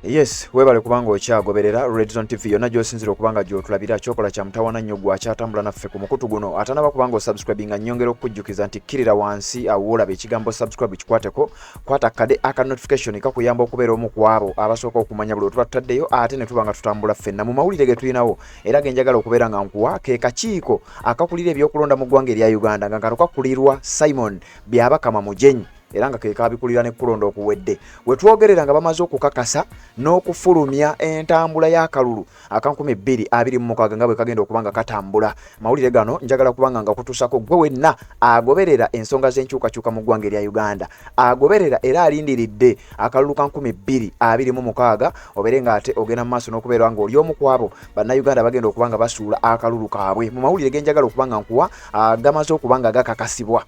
Yes, webale kubanga okyagoberera Red Zone TV yonna gy'osinzira okubanga gy'otulabira kyokola kya mutawana nnyo gwakyatambula naffe ku mukutu guno atanaba kubanga osubscribinga nnyongera okukujjukiza nti kkirira wansi awo olaba ekigambo subscribe kikwateko kwata kade aka notification kakuyamba okubeera omu ku abo abasooka okumanya buli lwe tubataddeyo ate ne tuba nga tutambula ffenna mu mawulire ge tulinawo era ge njagala okubeera nga nkuwa ke kakiiko akakulira ebyokulonda mu ggwanga erya Uganda nga kano kakulirwa Simon Byabakama Mujenyi era nga kekabikulira ne kulonda okuwedde wetwogerera nga bamaze okukakasa n'okufulumya entambula y'akalulu aka 2026 nga bwe kagenda okubanga katambula mawulire gano njagala kubanga nga kutusako gwe wenna agoberera ensonga z'enkyukakyuka mu ggwanga erya Uganda agoberera era alindiridde akalulu ka 2026 obere nga ate ogenda mu maaso n'okubeera nga oli omu ku abo bannayuganda bagenda okubanga basuula akalulu kaabwe mu mawulire ge njagala okubanga nkuwa gamaze okubanga gakakasibwa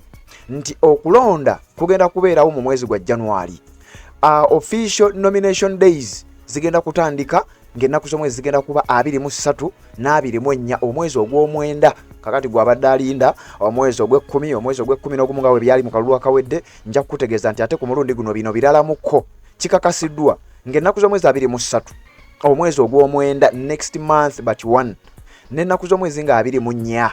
nti okulonda kugenda kubeerawo mu mwezi gwa January. Official nomination days zigenda kutandika ng'ennaku z'omwezi zigenda kuba 23 na 24 omwezi ogw'omwenda kakati gwabadde alinda omwezi ogw'ekkumi omwezi ogw'ekkumi nga bwe byali mu kalulu akawedde nja kukutegeeza nti ate ku mulundi guno bino biralamuko kikakasiddwa ng'ennaku z'omwezi 23 omwezi ogw'omwenda next month but 1 n'ennaku z'omwezi nga 24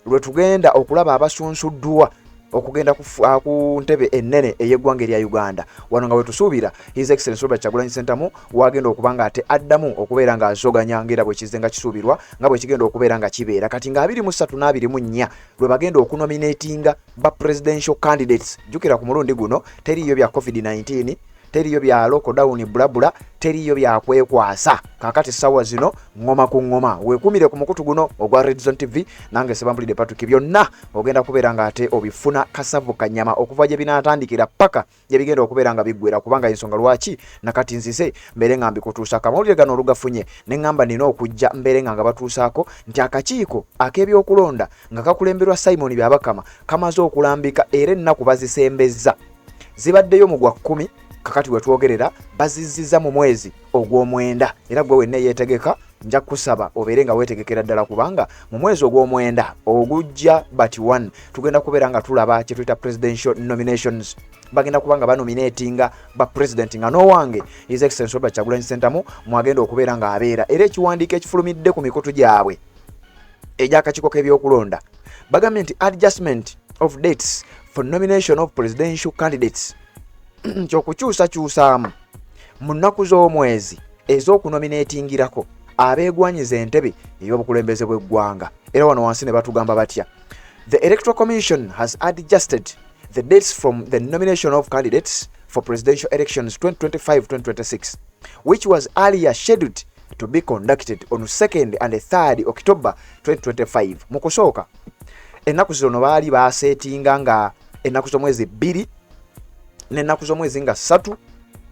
lwe tugenda okulaba abasunsuddwa okugenda ku ntebe ennene ey'eggwanga erya Uganda wano nga wetusuubira His Excellency Robert Kyagulanyi Ssentamu wagenda okubanga ate addamu okubeera nga azoganya ng'era bwe kize nga kisuubirwa nga bwe kigenda okubeera nga kibeera kati nga 23 na 24 lwe bagenda okunominatinga ba presidential candidates jjukira ku mulundi guno teriyo bya COVID-19 teriyo bya lockdown blabula teriyo bya kwekwasa kakati sawa zino ngoma ku ngoma wekumire ku mukutu guno ogwa Red Zone TV nange sebambulide Patrick byonna ogenda kubeera nga ate obifuna kasavu kanyama okuva gye binatandikira paka gye bigenda okubeera nga biggwera kubanga ensonga lwaki nakati nzise mbere nga mbikutuusa kamawulire gano olugafunye ne ngamba nina okujja mbere nga batuusaako nti akakiiko ak'ebyokulonda nga kakulemberwa Simon Byabakama kamaze okulambika era ennaku bazisembezza zibaddeyo mu gwa 10 kakati wetwogerera bazizziza mu mwezi ogw'omwenda era gwe wenna yeetegeka nja kusaba obeere nga weetegekera ddala kubanga mu mwezi ogw'omwenda ogujja but 1 tugenda kubeera nga tulaba kye tuyita presidential nominations bagenda kubanga banominatinga ba president nga n'owange His Excellency Robert Kyagulanyi Ssentamu mwagenda okubeera nga abeera era ekiwandiiko ekifulumidde ku mikutu gyabwe egy'akakiiko k'ebyokulonda bagambye nti adjustment of dates for nomination of presidential candidates kyokukyusakyusaamu mu nnaku z'omwezi ez'okunominatingirako abeegwanyiza entebe ey'obukulembeze bw'eggwanga era wano wansi ne batugamba batya the Electoral Commission has adjusted the dates from the nomination of candidates for presidential elections 2025-2026 which was earlier scheduled to be conducted on 2nd and 3rd October 2025 mu kusooka ennaku zino baali baaseetinga nga ennaku z'omwezi 2 n'ennaku z'omwezi nga 3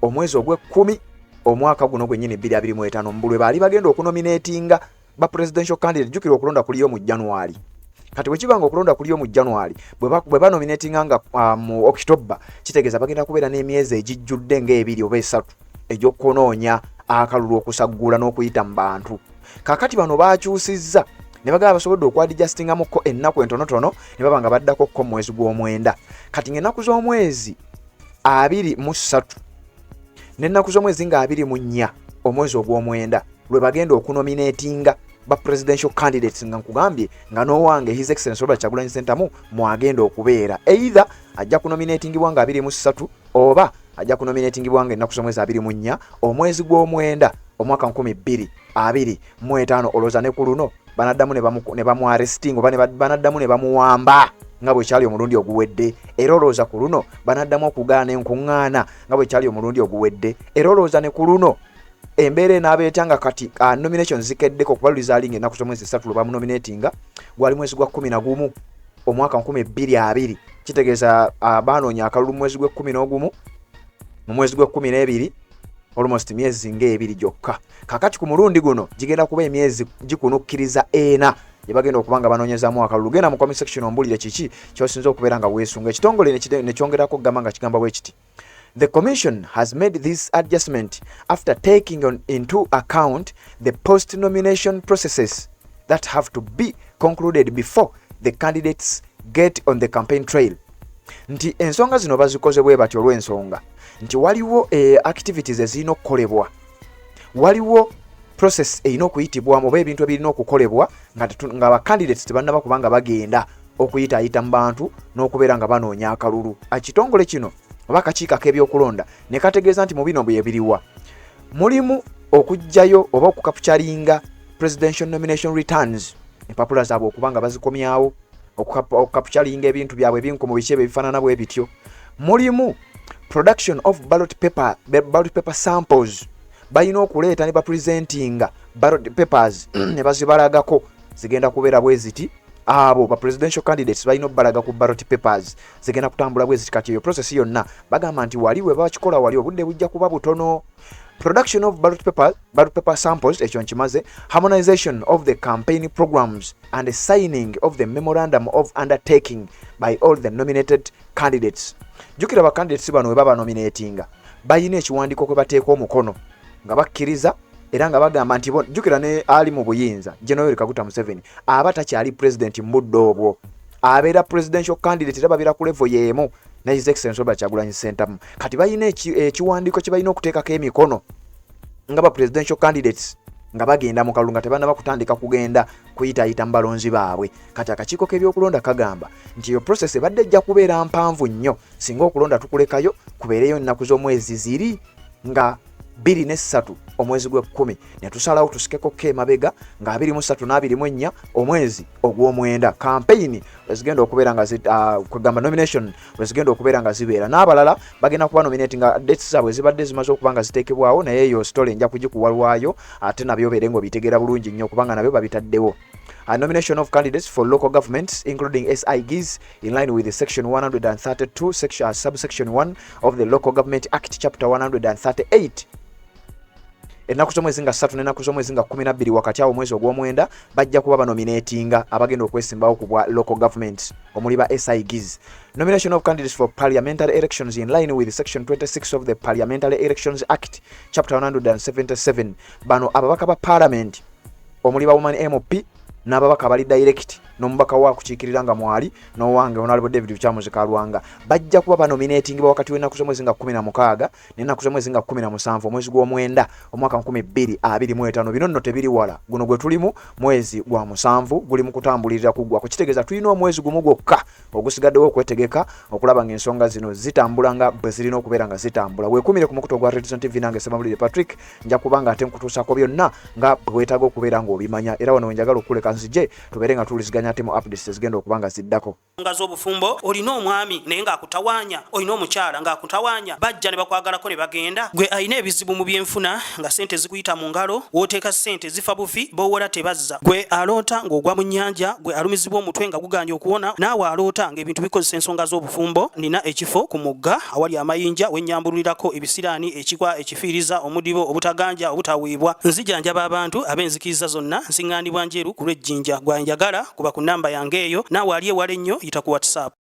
omwezi ogw'ekkumi omwaka guno gwennyini 2025 mbulwe baali bagenda okunominatinga ba presidential candidate jjukira okulonda kuliyo mu January kati bwe kibanga okulonda kuliyo mu January bwe banominatinga nga mu October kitegeeza bagenda kubeera n'emyezi egijjudde ng'ebiri oba 3 egy'okunoonya akalulu okusaggula n'okuyita mu bantu kakati bano baakyusizza ne bagala basobodde okwadijustingamuko ennaku entonotono ne baba nga baddako ko mwezi gw'omwenda kati ng'ennaku z'omwezi 23 n'ennaku z'omwezi nga 24 omwezi ogw'omwenda lwe bagenda okunominatinga ba presidential candidates nga nkugambye nga n'owange His Excellency Robert Kyagulanyi Ssentamu mwagenda okubeera either ajja kunominatingibwa nga 23 oba ajja kunominatingibwa nga ennaku z'omwezi 24 omwezi gw'omwenda omwaka 2025 olowooza ne ku luno banaddamu ne bamuarresting oba banaddamu ne bamuwamba nga bwe kyali omulundi oguwedde era olowooza ku luno banaddamu okugaana enkuŋŋaana nga bwe kyali omulundi oguwedde era olowooza ne ku luno embeera enaabeeta nga kati nominations zikeddeko okubaliriza alinga ennaku z'omwezi 3 lwe bamunominatinga gwali mwezi gwa 11 omwaka 2020 kitegeeza baanoonya akalulu mwezi gwe-11 mu mwezi gwe-12 almost myezi ng'ebiri gyokka kakati ku mulundi guno gigenda kuba emyezi gikunukkiriza 4 gye bagenda okubanga banoonyezaamu akalulu genda mu comment section ombulire kiki kyosinza okubeera nga weesunga ekitongole ne kyongerako kugamba nga kigamba bwe kiti the commission has made this adjustment after taking into account the post-nomination processes that have to be concluded before the candidates get on the campaign trail nti ensonga zino bazikoze bwe batyo olw'ensonga nti waliwo activities ezirina okukolebwa waliwo process erina okuyitibwamu oba ebintu ebirina okukolebwa nga ba candidates tebannaba kubanga bagenda okuyitaayita mu bantu n'okubeera nga banoonya akalulu. Ekitongole kino oba akakiiko ak'ebyokulonda ne kategeeza nti mu bino bye biriwa mulimu okujjayo oba okukapchalinga presidential nomination returns, empapula zaabwe okuba nga bazikomyawo, okukapchalinga ebintu byabwe ebinku mu bice ebifaanana bwe bityo. Mulimu production of ballot paper samples, balina okuleeta ne bapresentinga ballot papers ne bazibalagako, zigenda kubeera bwe ziti. Abo ba presidential candidates balina obbalaga ku ballot papers, zigenda kutambula bwe ziti. Kati eyo process yonna bagamba nti wali we bakikola wali obudde bujja kuba butono. Production of ballot paper samples, ekyo nkimaze. Harmonization of the campaign programs and the signing of the memorandum of undertaking by all the nominated candidates. Jukira ba candidates bano we baba nominatinga bayina ekiwandiiko kwe bateeka omukono nga bakkiriza era nga bagamba nti jukira ne ali mu buyinza General Kaguta Museveni aba takyali president muddo obwo, abeera presidential candidate era babeera ku level yeemu ne His Excellency Robert Kyagulanyi Ssentamu. Kati bayina ekiwandiiko kye balina okuteekako emikono nga ba presidential candidates nga bagenda mu kalulu nga tebannaba kutandika kugenda kuyitaayita mu balonzi baabwe. Kati akakiiko k'ebyokulonda kagamba nti iyo process ebadde ejja kubeera mpanvu nnyo singa okulonda tukulekayo kubeereyo ennaku z'omwezi ziri nga 23 omwezi gwe10 ne tusalawo tusikeko emabega nga 23 na 24 omwezi ogw'omwenda campaign wezigenda okubeera nga kugamba nomination wezigenda okubeera nga zibeera, n'abalala bagenda kuba nominate nga dates zaabwe zibadde zimaze okuba nga ziteekebwawo, naye eyo story nja kugikuwalwayo ate nabyo beere ng'obitegeera bulungi nnyo kubanga nabyo babitaddewo. A nomination of candidates for local governments, including SIGs, in line with the Section 132, subsection 1 of the Local Government Act, Chapter 138. Ennaku z'omwezi nga 3 n'ennaku z'omwezi nga 12 wakati awo omwezi ogw'omwenda bajja kuba banominatinga abagenda okwesimbawo ku bwa local government omuli ba SIGs. Nomination of candidates for parliamentary elections in line with Section 26 of the Parliamentary Elections Act, Chapter 177. Bano ababaka ba parliament omuli ba woman MP n'ababaka bali direct n'omubaka wa kukiikirira nga mwali n'owange Honorable David Kyamuzi Kalwanga bajja kuba banominating wakati w'ennaku z'omwezi nga 16 n'ennaku z'omwezi nga 17 omwezi gw'omwenda omwaka 2025. Bino nno tebiri wala, guno gwe tulimu mwezi gwa 7 guli mu kutambulirira kuggwa. Kukitegeeza tulina omwezi gumu gwokka ogusigaddewo okwetegeka okulaba ng'ensonga zino zitambula nga bwe zirina okubeera nga zitambula. Weekumire ku mukutu gwa Redison TV nange Ssemabulire Patrick, nja kubanga ate nkutuusaako byonna nga bwe weetaaga okubeera ng'obimanya, era wano wenjagala okuleka nzije tubeere nga tuliziganya ate mu updates ezigenda okuba nga ziddako. Nga z'obufumbo olina omwami naye ng'akutawanya, olina omukyala ng'akutawanya, bajja ne bakwagalako ne bagenda. Gwe alina ebizibu mu byenfuna nga sente zikuyita mu ngalo, wooteeka sente zifa bufi b'owola tebazza. Gwe aloota ng'ogwa mu nnyanja, gwe alumizibwa omutwe nga guganja okuwona, naawe aloota ng'ebintu bikozesa ensonga z'obufumbo. Nina ekifo ku mugga awali amayinja wennyambulirako ebisiraani, ekikwa, ekifiiriza, omudibo, obutaganja, obutaweebwa. Nzijanjaba abantu ab'enzikiriza zonna, nsiŋŋaanibwa njeru ku lw'ejjinja. Gwanjagala kuba ku namba yange eyo, naawe ali ewala ennyo yita ku WhatsApp.